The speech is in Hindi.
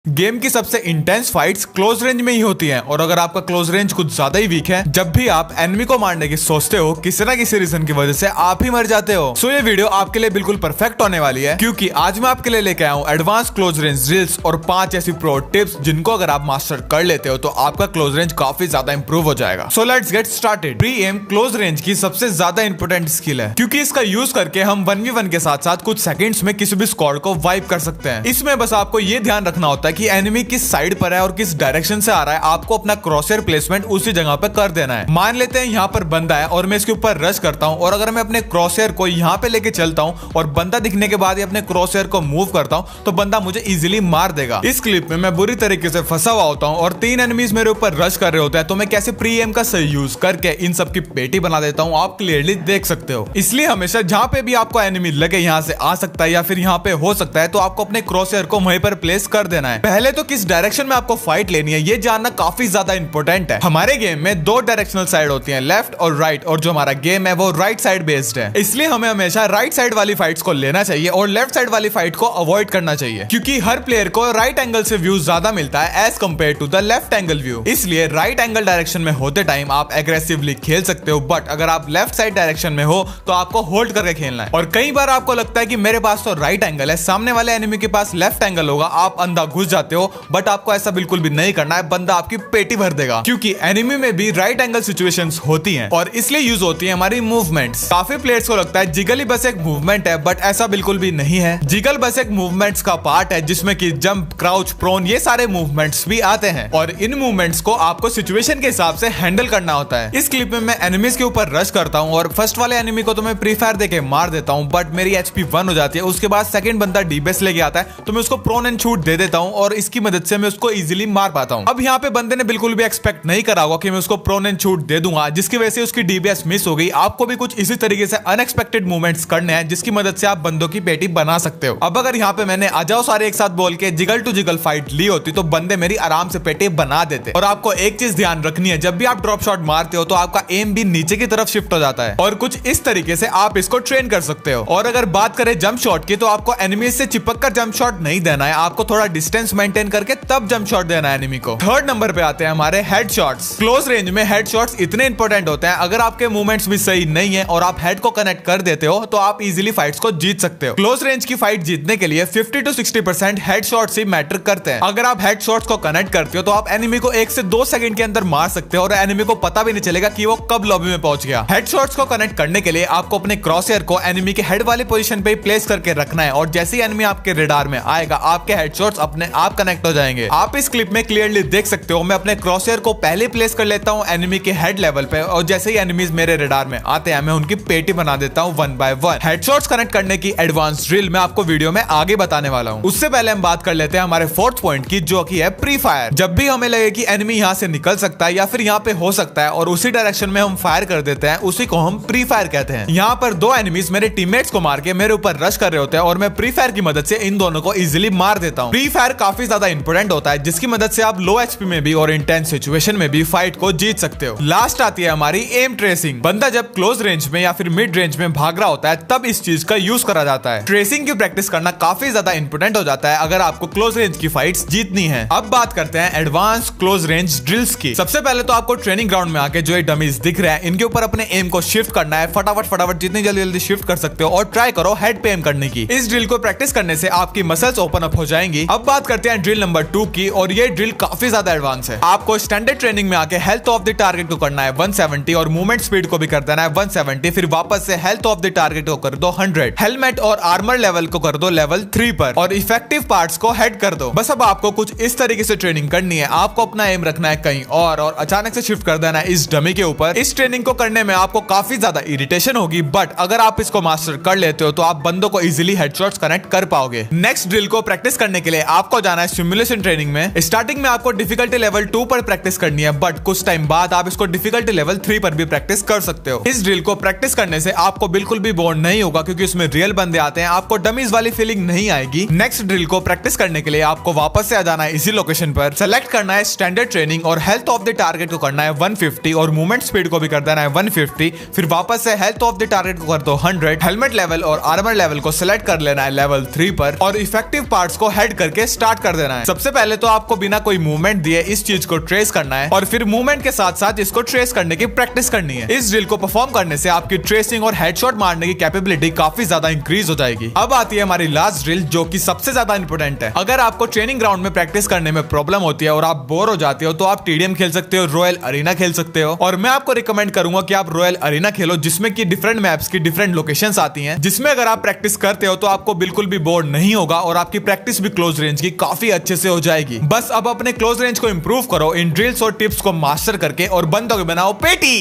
गेम की सबसे इंटेंस फाइट्स क्लोज रेंज में ही होती हैं और अगर आपका क्लोज रेंज कुछ ज्यादा ही वीक है, जब भी आप एनिमी को मारने की सोचते हो किसी ना किसी रीजन की वजह से आप ही मर जाते हो। सो ये वीडियो आपके लिए बिल्कुल परफेक्ट होने वाली है, क्योंकि आज मैं आपके लिए लेके आया हूँ एडवांस क्लोज रेंज ड्रिल्स और 5 ऐसी प्रो टिप्स जिनको अगर आप मास्टर कर लेते हो तो आपका क्लोज रेंज काफी ज्यादा इंप्रूव हो जाएगा। So let's get started. Pre M close range की सबसे ज्यादा इंपोर्टेंट स्किल है, क्योंकि इसका यूज करके हम 1v1 के साथ साथ कुछ सेकंड्स में किसी भी स्क्वाड को वाइप कर सकते हैं। इसमें बस आपको ये ध्यान रखना होता है कि एनिमी किस साइड पर है और किस डायरेक्शन से आ रहा है, आपको अपना क्रॉसहेयर प्लेसमेंट उसी जगह पे कर देना है। मान लेते हैं यहाँ पर बंदा है और मैं इसके ऊपर रश करता हूँ, और अगर मैं अपने क्रॉसहेयर को यहाँ पे लेके चलता हूँ और बंदा दिखने के बाद ही अपने क्रॉसहेयर को मूव करता हूँ तो बंदा मुझे इजीली मार देगा। इस क्लिप में मैं बुरी तरीके से फंसा हुआ होता हूँ और 3 एनिमीज मेरे ऊपर रश कर रहे होते हैं, तो मैं कैसे प्री एम का सही यूज करके इन सब की पेटी बना देता हूँ आप क्लियरली देख सकते हो। इसलिए हमेशा जहाँ पे भी आपको एनिमी लगे यहाँ से आ सकता है या फिर यहाँ पे हो सकता है, तो आपको अपने क्रॉसहेयर को वहीं पर प्लेस कर देना है। पहले तो किस डायरेक्शन में आपको फाइट लेनी है ये जानना काफी ज्यादा इंपॉर्टेंट है। हमारे गेम में 2 डायरेक्शनल साइड होती हैं, लेफ्ट और राइट, और जो हमारा गेम है वो राइट साइड बेस्ड है। इसलिए हमें हमेशा राइट साइड वाली फाइट्स को लेना चाहिए और लेफ्ट साइड वाली फाइट को अवॉइड करना चाहिए, क्योंकि हर प्लेयर को राइट एंगल से व्यू ज्यादा मिलता है as compare to the left angle view. इसलिए राइट एंगल डायरेक्शन में होते टाइम आप एग्रेसिवली खेल सकते हो, बट अगर आप लेफ्ट साइड डायरेक्शन में हो तो आपको होल्ड करके खेलना है। और कई बार आपको लगता है कि मेरे पास तो राइट एंगल है, सामने वाले एनिमी के पास लेफ्ट एंगल होगा, आप अंधा घुस जाते हो, बट आपको ऐसा बिल्कुल भी नहीं करना है, बंदा आपकी पेटी भर देगा, क्योंकि एनिमी में भी राइट एंगल सिचुएशंस होती हैं और इसलिए यूज होती है हमारी मूवमेंट्स। काफी प्लेयर्स को लगता है जिगल ही बस एक मूवमेंट है, बट ऐसा बिल्कुल भी नहीं है। जिगल बस एक मूवमेंट्स का पार्ट है जिसमें कि जंप, क्राउच, प्रोन ये सारे मूवमेंट्स भी आते हैं और इन मूवमेंट्स को आपको सिचुएशन के हिसाब से हैंडल करना होता है। इस क्लिप में मैं एनिमीज के ऊपर रश करता हूँ और फर्स्ट वाले एनिमी को तो मैं प्री फायर देके मार देता हूँ, बट मेरी एचपी 1 हो जाती है। उसके बाद सेकंड बंदा डीबेस लेके आता है तो मैं उसको प्रोन एंड शूट दे देता हूँ और इसकी मदद से मैं उसको इजीली मार पाता हूँ। अब यहाँ पे बंदे ने बिल्कुल भी एक्सपेक्ट नहीं करा होगा कि मैं उसको प्रोन एंड शूट दे दूंगा, जिसकी वजह से उसकी डीबीएस मिस हो गई। आपको भी कुछ इसी तरीके से अनएक्सपेक्टेड मूवमेंट्स करने हैं जिसकी मदद से आप बंदों की पेटी बना सकते हो। अब अगर यहाँ पे मैंने आ जाओ सारे एक साथ बोल के जिगल टू जिगल फाइट ली होती तो बंदे मेरी आराम से पेटी बना देते। और आपको एक चीज ध्यान रखनी है, जब भी आप ड्रॉप शॉट मारते हो तो आपका एम भी नीचे की तरफ शिफ्ट हो जाता है और कुछ इस तरीके से आप इसको ट्रेन कर सकते हो। और अगर बात करें जंप शॉट की, तो आपको एनिमी से चिपक कर जंप शॉट नहीं देना है, आपको थोड़ा डिस्टेंस मेंटेन करके तब जंप शॉट देना है एनिमी को। थर्ड नंबर पे आते हैं हमारे हेडशॉट्स। क्लोज रेंज में हेडशॉट्स इतने इंपॉर्टेंट होते हैं, अगर आपके मूवमेंट्स भी सही नहीं है और आप हेड को कनेक्ट कर देते हो तो आप इजीली फाइट्स को जीत सकते हो। क्लोज रेंज की फाइट जीतने के लिए 50 to 60% हेडशॉट्स ही मैटर करते हैं। अगर आप हेडशॉट्स को कनेक्ट करते हो तो आप एनिमी को 1 से 2 सेकंड के अंदर मार सकते हो और एनिमी को पता भी नहीं चलेगा कि वो कब लॉबी में पहुंच गया। हेडशॉट्स को कनेक्ट करने के लिए आपको अपने क्रॉसहेयर को एनिमी के हेड वाली पोजीशन पे प्लेस करके रखना है और जैसे ही एनिमी आपके रेडार में आएगा आपके हेडशॉट्स अपने आप कनेक्ट हो जाएंगे। आप इस क्लिप में क्लियरली देख सकते हो, मैं अपने क्रॉसहेयर को पहले प्लेस कर लेता हूं एनिमी के हेड लेवल पे और जैसे ही एनिमीज मेरे रेडार में आते हैं मैं उनकी पेटी बना देता हूं 1 by 1। हेडशॉट्स कनेक्ट करने की एडवांस ड्रिल मैं आपको वीडियो में आगे बताने वाला हूं। उससे पहले हम बात कर लेते हैं हमारे 4th पॉइंट की, जो कि है प्री फायर। जब भी हमें लगे कि एनिमी यहां से निकल सकता है या फिर यहां पे हो सकता है और उसी डायरेक्शन में हम फायर कर देते हैं, उसी को हम प्री फायर कहते हैं। यहाँ पर 2 एनिमीज मेरे टीममेट्स को मार के मेरे ऊपर रश कर रहे होते हैं और मैं प्री फायर की मदद से इन दोनों को इजीली मार देता हूँ। प्री फायर काफी ज्यादा इंपॉर्टेंट होता है, जिसकी मदद से आप लो एचपी में भी और इंटेंस सिचुएशन में भी फाइट को जीत सकते हो। लास्ट आती है हमारी एम ट्रेसिंग। बंदा जब क्लोज रेंज में या फिर मिड रेंज में भाग रहा होता है तब इस चीज का यूज करा जाता है। ट्रेसिंग की प्रैक्टिस करना काफी ज्यादा इंपॉर्टेंट हो जाता है अगर आपको क्लोज रेंज की फाइट्स जीतनी है। अब बात करते हैं एडवांस क्लोज रेंज ड्रिल्स की। सबसे पहले तो आपको ट्रेनिंग ग्राउंड में आके जो ये डमीज दिख रहे हैं इनके ऊपर अपने एम को शिफ्ट करना है। फटाफट जितनी जल्दी शिफ्ट कर सकते हो और ट्राई करो हेड पे एम करने की। इस ड्रिल को प्रैक्टिस करने से आपकी मसल्स ओपन अप हो जाएंगी। अब बात करते हैं ड्रिल नंबर 2 की, और ये ड्रिल काफी ज्यादा एडवांस है। आपको स्टैंडर्ड ट्रेनिंग में आके हेल्थ ऑफ द टारगेट को करना है 170 और मूवमेंट स्पीड को भी कर देना है 170, फिर वापस से हेल्थ ऑफ द टारगेट को कर दो 100, हेलमेट और आर्मर लेवल को कर दो लेवल 3 पर और इफेक्टिव पार्ट्स को हेड कर दो। बस अब आपको कुछ इस तरीके से ट्रेनिंग करनी है, आपको अपना एम रखना है कहीं और अचानक से शिफ्ट कर देना है इस डमी के ऊपर। इस ट्रेनिंग को करने में आपको काफी ज्यादा इरिटेशन होगी, बट अगर आप इसको मास्टर कर लेते हो तो आप बंदों को इजीली हेडशॉट्स कनेक्ट कर पाओगे। नेक्स्ट ड्रिल को प्रैक्टिस करने के लिए आपको जाना है सिमुलेशन ट्रेनिंग में। स्टार्टिंग में आपको डिफिकल्टी लेवल 2 पर प्रैक्टिस करनी है, बट कुछ टाइम बाद आप इसको डिफिकल्टी लेवल 3 पर भी प्रैक्टिस कर सकते हो। इस ड्रिल को प्रैक्टिस करने से आपको बिल्कुल भी बोर नहीं होगा, क्योंकि इसमें रियल बंदे आते हैं, आपको डमीज वाली फीलिंग नहीं आएगी। नेक्स्ट ड्रिल को प्रैक्टिस करने के लिए आपको वापस से आ जाना है इसी लोकेशन पर, सेलेक्ट करना है स्टैंडर्ड ट्रेनिंग और हेल्थ ऑफ द टारगेट को करना है 150 और मूवमेंट स्पीड को भी कर देना है 150, फिर वापस से हेल्थ ऑफ द टारगेट को कर दो 100, हेलमेट लेवल और आर्मर लेवल को सिलेक्ट कर लेना है लेवल 3 पर और इफेक्टिव पार्ट्स को हेड करके स्टार्ट स्टार्ट कर देना है। सबसे पहले तो आपको बिना कोई मूवमेंट दिए इस चीज को ट्रेस करना है और फिर मूवमेंट के साथ साथ इसको ट्रेस करने की प्रैक्टिस करनी है। इस ड्रिल को परफॉर्म करने से आपकी ट्रेसिंग और हेडशॉट मारने की कैपेबिलिटी काफी ज्यादा इंक्रीज हो जाएगी। अब आती है हमारी लास्ट ड्रिल, जो कि सबसे ज्यादा इंपॉर्टेंट है। अगर आपको ट्रेनिंग ग्राउंड में प्रैक्टिस करने में प्रॉब्लम होती है और आप बोर हो जाते हो तो आप टीडीएम खेल सकते हो, रॉयल अरीना खेल सकते हो। और मैं आपको रिकमेंड करूंगा कि आप रॉयल अरीना खेलो, जिसमें की डिफरेंट मैप्स की डिफरेंट लोकेशंस आती हैं, जिसमें अगर आप प्रैक्टिस करते हो तो आपको बिल्कुल भी बोर नहीं होगा और आपकी प्रैक्टिस भी क्लोज रेंज की काफी अच्छे से हो जाएगी। बस अब अपने क्लोज रेंज को इंप्रूव करो इन ड्रिल्स और टिप्स को मास्टर करके और बंदों के बनाओ पेटी।